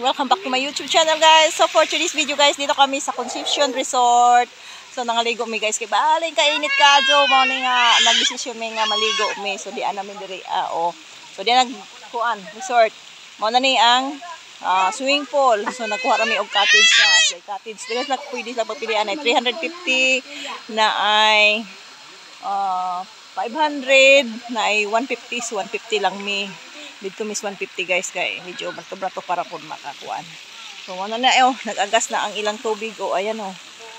welcome back to my YouTube channel guys. So for today's video guys, dito kami sa Concepcion Resort. So nangaligo mi guys, kay baling kainit ka jo, mao ni nga nagdesisyon mi nga maligo mi. So di namin diri So di nagkuan resort. Mao na ni ang swimming pool. So nagkuha kami og cottage sa cottage. Dili na pwede sa pagpilian ay 350 na ay 500 na ay 150, so 150 lang mi. Dito mis 150 guys kay medyo brato-brato para pud makakuan. So ano na nag-agas na ang ilang tubig ayan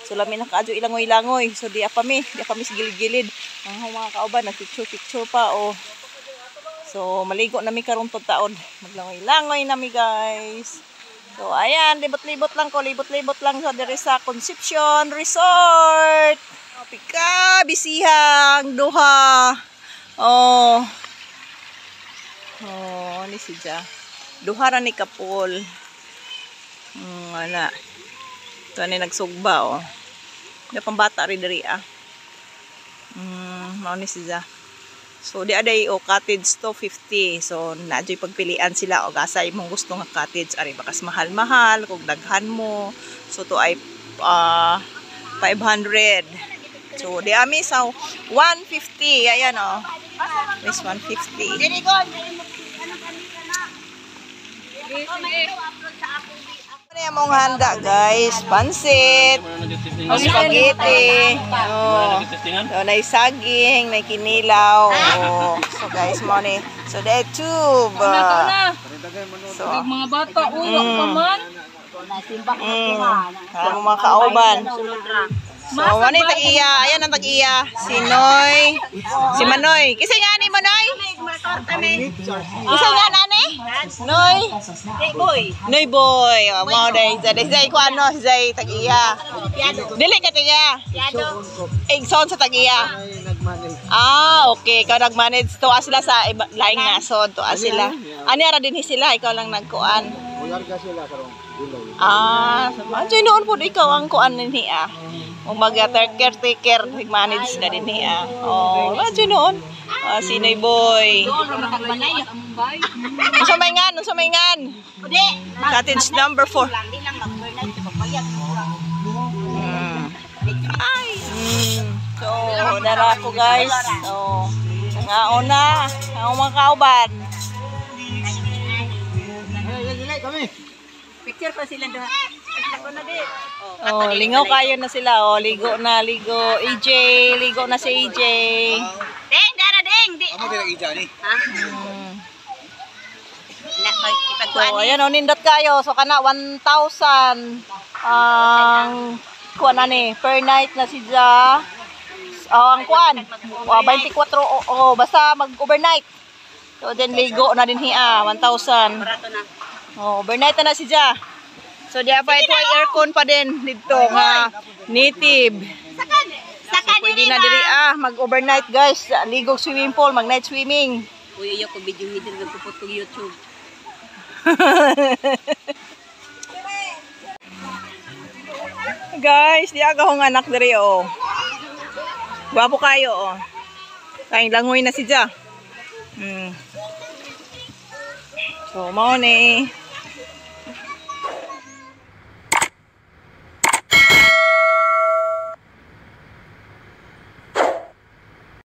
So lami na kaadyo ilangoy-langoy. So di pa mi sa gilid-gilid. Ang mga kauban nag-picture pa So maligo na mi karon tod taon. Maglangoy-langoy na mi guys. So ayan, libot-libot lang sa diri sa Concepcion Resort. Pika bisihang duha. Ni siya. Duha ra ni kapol. Wala. Ito ni nagsugba Da pambata ri diri mao ni siya. So di aday cottage 250. So naadyoy pagpilian sila og asa imong gusto nga cottage ari bakas mahal-mahal kung daghan mo. So to ay 500. So di ami sa 150 ayan This 150. Dili ko ano yung mong handa guys? Pansit, spaghetti, na saging, na kinilaw. So guys, mo ni. So the tube. So mga bata, uwak pa man. Mga kauban. So ano yung tag-iya? Ayan ang tag-iya. Si Noy. Si Manoy. Kisay nga ni Manoy? Kisay nga nani? Noy? Noy boy. Mga day. Zay ko Zay tag-iya. Dili ka tag-iya? Igsoon sa tag-iya. Okay. Ikaw nag-manage. Tuwa sila sa laing nasod. Tuwa sila. Ano yara din sila? Ikaw lang nagkuan. Ularga sila karong gulay. Manjoy noon po ikaw ang kuan ni Umaga caretaker manage na din niya. Manjoy noon. Sinoy boy. Unsa may ngan? Cottage number 4. So, dara ko guys. So, ngaon na ang mga kauban. Picture pa sila doon. Lingaw kayo na sila. Ligo na. EJ, ligo na si EJ. Ding, dara ding. Amo dira ija ni. So, ayan nindot kayo. So, kana 1,000 ang kuan na ni. Per night na siya. Ang kuan. 24 basta mag-overnight. So, then ligo na din hiya. 1,000. Barato na. Overnight na siya. So, di pa ito ay aircon pa din dito nga native. Saka Pwede na diri mag-overnight guys. Ligog swimming pool, mag-night swimming. Uy, ko video hidden nagpupot kong YouTube. Guys, di aga kong anak diri Gwapo kayo Kain langoy na siya. So, mao ni